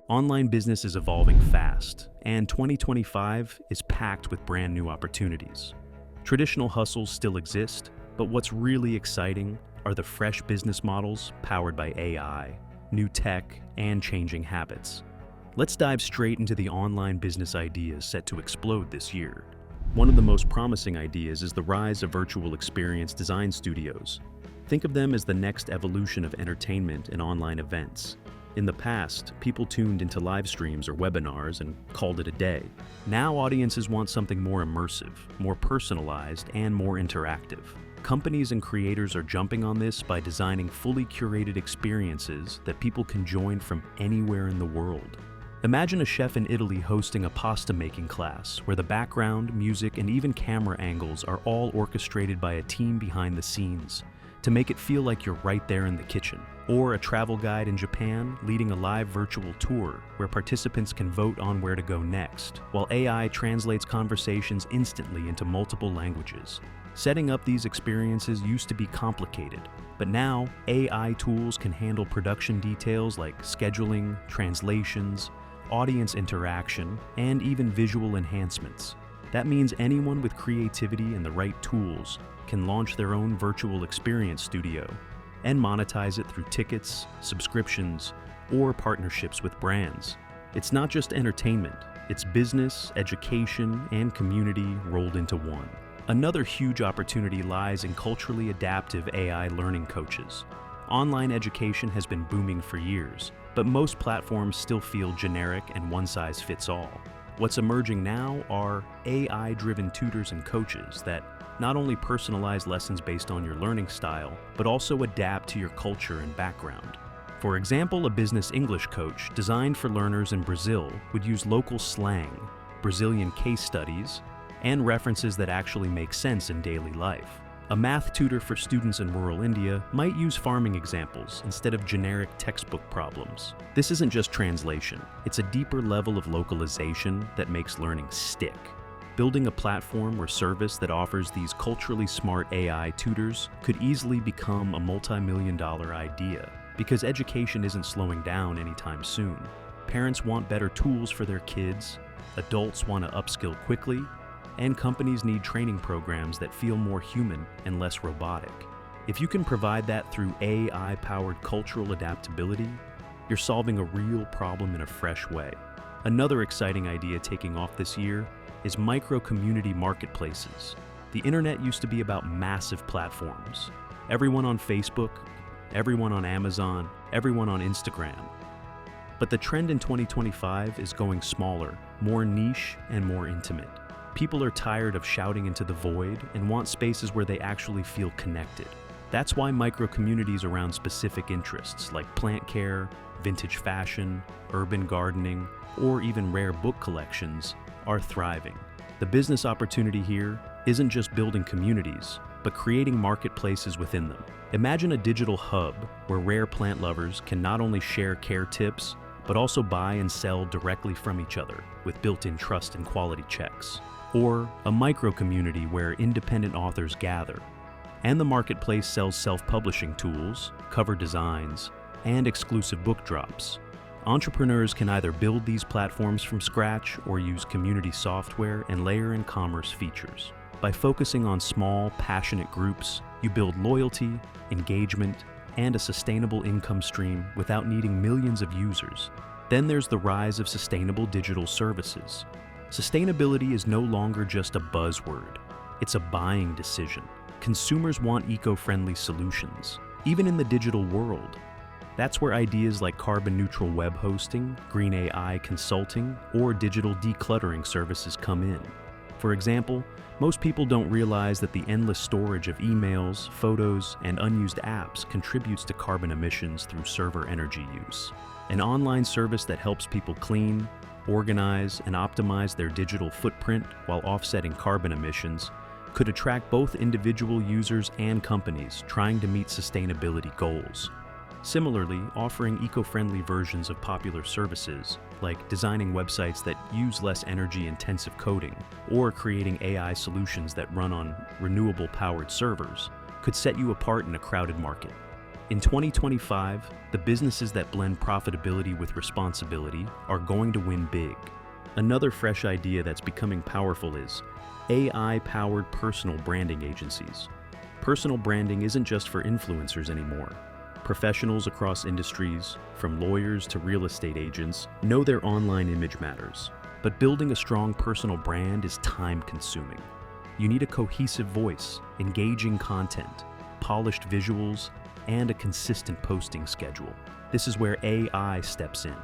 Online business is evolving fast, and 2025 is packed with brand new opportunities. Traditional hustles still exist, but what's really exciting are the fresh business models powered by AI, new tech, and changing habits. Let's dive straight into the online business ideas set to explode this year. One of the most promising ideas is the rise of virtual experience design studios. Think of them as the next evolution of entertainment and online events. In the past, people tuned into live streams or webinars and called it a day. Now audiences want something more immersive, more personalized, and more interactive. Companies and creators are jumping on this by designing fully curated experiences that people can join from anywhere in the world. Imagine a chef in Italy hosting a pasta making class where the background, music, and even camera angles are all orchestrated by a team behind the scenes to make it feel like you're right there in the kitchen. Or a travel guide in Japan leading a live virtual tour where participants can vote on where to go next, while AI translates conversations instantly into multiple languages. Setting up these experiences used to be complicated, but now AI tools can handle production details like scheduling, translations, audience interaction, and even visual enhancements. That means anyone with creativity and the right tools can launch their own virtual experience studio and monetize it through tickets, subscriptions, or partnerships with brands. It's not just entertainment, it's business, education, and community rolled into one. Another huge opportunity lies in culturally adaptive AI learning coaches. Online education has been booming for years, but most platforms still feel generic and one-size-fits-all. What's emerging now are AI-driven tutors and coaches that not only personalize lessons based on your learning style, but also adapt to your culture and background. For example, a business English coach designed for learners in Brazil would use local slang, Brazilian case studies, and references that actually make sense in daily life. A math tutor for students in rural India might use farming examples instead of generic textbook problems. This isn't just translation, it's a deeper level of localization that makes learning stick. Building a platform or service that offers these culturally smart AI tutors could easily become a multi-million-dollar idea, because education isn't slowing down anytime soon. Parents want better tools for their kids, adults want to upskill quickly, and companies need training programs that feel more human and less robotic. If you can provide that through AI-powered cultural adaptability, you're solving a real problem in a fresh way. Another exciting idea taking off this year is micro-community marketplaces. The internet used to be about massive platforms. Everyone on Facebook, everyone on Amazon, everyone on Instagram. But the trend in 2025 is going smaller, more niche, and more intimate. People are tired of shouting into the void and want spaces where they actually feel connected. That's why micro-communities around specific interests like plant care, vintage fashion, urban gardening, or even rare book collections are thriving. The business opportunity here isn't just building communities, but creating marketplaces within them. Imagine a digital hub where rare plant lovers can not only share care tips, but also buy and sell directly from each other with built-in trust and quality checks. Or a micro-community where independent authors gather, and the marketplace sells self-publishing tools, cover designs, and exclusive book drops. Entrepreneurs can either build these platforms from scratch or use community software and layer in commerce features. By focusing on small, passionate groups, you build loyalty, engagement, and a sustainable income stream without needing millions of users. Then there's the rise of sustainable digital services. Sustainability is no longer just a buzzword. It's a buying decision. Consumers want eco-friendly solutions, even in the digital world. That's where ideas like carbon-neutral web hosting, green AI consulting, or digital decluttering services come in. For example, most people don't realize that the endless storage of emails, photos, and unused apps contributes to carbon emissions through server energy use. An online service that helps people clean, organize, and optimize their digital footprint while offsetting carbon emissions could attract both individual users and companies trying to meet sustainability goals. Similarly, offering eco-friendly versions of popular services, like designing websites that use less energy-intensive coding, or creating AI solutions that run on renewable-powered servers, could set you apart in a crowded market. In 2025, the businesses that blend profitability with responsibility are going to win big. Another fresh idea that's becoming powerful is AI-powered personal branding agencies. Personal branding isn't just for influencers anymore. Professionals across industries, from lawyers to real estate agents, know their online image matters. But building a strong personal brand is time-consuming. You need a cohesive voice, engaging content, polished visuals, and a consistent posting schedule. This is where AI steps in.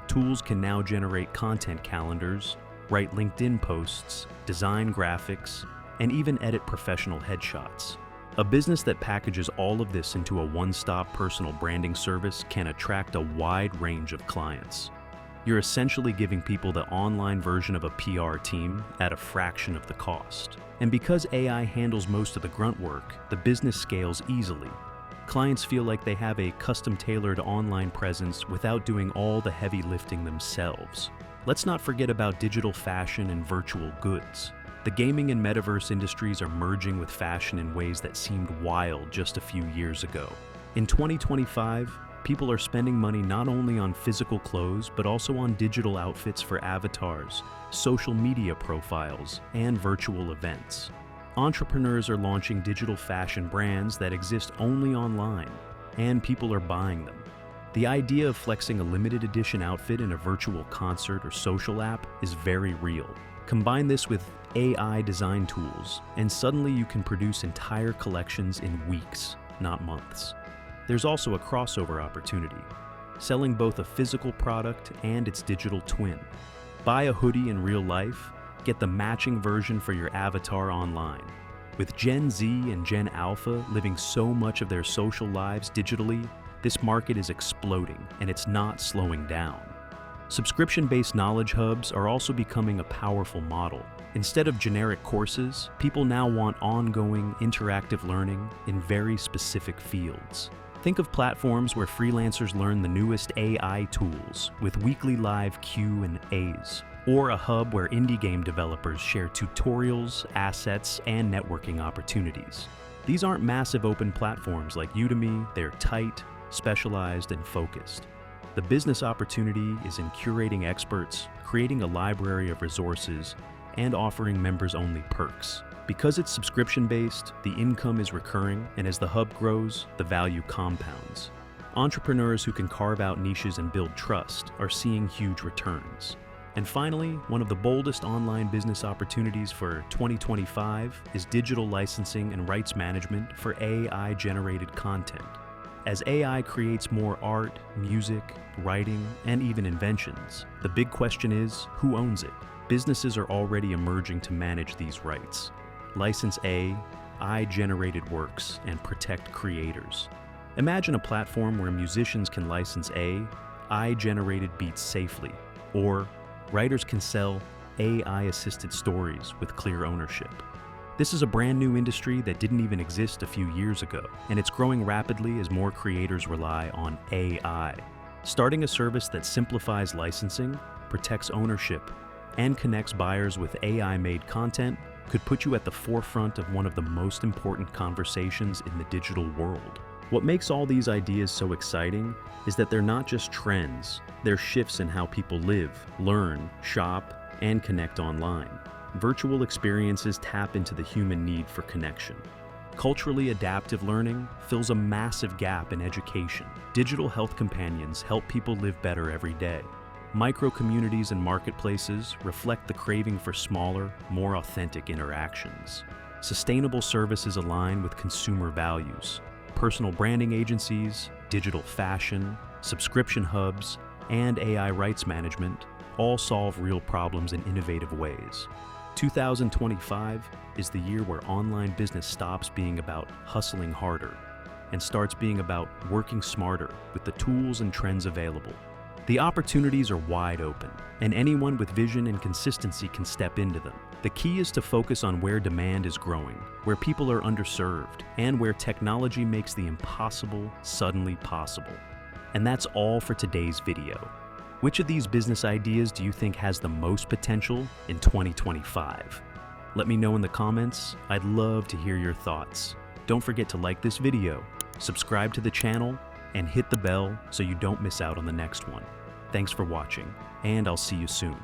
Tools can now generate content calendars, write LinkedIn posts, design graphics, and even edit professional headshots. A business that packages all of this into a one-stop personal branding service can attract a wide range of clients. You're essentially giving people the online version of a PR team at a fraction of the cost. And because AI handles most of the grunt work, the business scales easily. Clients feel like they have a custom-tailored online presence without doing all the heavy lifting themselves. Let's not forget about digital fashion and virtual goods. The gaming and metaverse industries are merging with fashion in ways that seemed wild just a few years ago. In 2025, people are spending money not only on physical clothes, but also on digital outfits for avatars, social media profiles, and virtual events. Entrepreneurs are launching digital fashion brands that exist only online, and people are buying them. The idea of flexing a limited edition outfit in a virtual concert or social app is very real. Combine this with AI design tools, and suddenly you can produce entire collections in weeks, not months. There's also a crossover opportunity, selling both a physical product and its digital twin. Buy a hoodie in real life, get the matching version for your avatar online. With Gen Z and Gen Alpha living so much of their social lives digitally, this market is exploding, and it's not slowing down. Subscription-based knowledge hubs are also becoming a powerful model. Instead of generic courses, people now want ongoing, interactive learning in very specific fields. Think of platforms where freelancers learn the newest AI tools with weekly live Q&As, or a hub where indie game developers share tutorials, assets, and networking opportunities. These aren't massive open platforms like Udemy, they're tight, specialized, and focused. The business opportunity is in curating experts, creating a library of resources, and offering members-only perks. Because it's subscription-based, the income is recurring, and as the hub grows, the value compounds. Entrepreneurs who can carve out niches and build trust are seeing huge returns. And finally, one of the boldest online business opportunities for 2025 is digital licensing and rights management for AI-generated content. As AI creates more art, music, writing, and even inventions, the big question is, who owns it? Businesses are already emerging to manage these rights. License AI-generated works and protect creators. Imagine a platform where musicians can license AI-generated beats safely, or writers can sell AI-assisted stories with clear ownership. This is a brand new industry that didn't even exist a few years ago, and it's growing rapidly as more creators rely on AI. Starting a service that simplifies licensing, protects ownership, and connects buyers with AI-made content could put you at the forefront of one of the most important conversations in the digital world. What makes all these ideas so exciting is that they're not just trends, they're shifts in how people live, learn, shop, and connect online. Virtual experiences tap into the human need for connection. Culturally adaptive learning fills a massive gap in education. Digital health companions help people live better every day. Micro-communities and marketplaces reflect the craving for smaller, more authentic interactions. Sustainable services align with consumer values. Personal branding agencies, digital fashion, subscription hubs, and AI rights management all solve real problems in innovative ways. 2025 is the year where online business stops being about hustling harder and starts being about working smarter with the tools and trends available. The opportunities are wide open, and anyone with vision and consistency can step into them. The key is to focus on where demand is growing, where people are underserved, and where technology makes the impossible suddenly possible. And that's all for today's video. Which of these business ideas do you think has the most potential in 2025? Let me know in the comments. I'd love to hear your thoughts. Don't forget to like this video, Subscribe to the channel and hit the bell so you don't miss out on the next one. Thanks for watching, and I'll see you soon.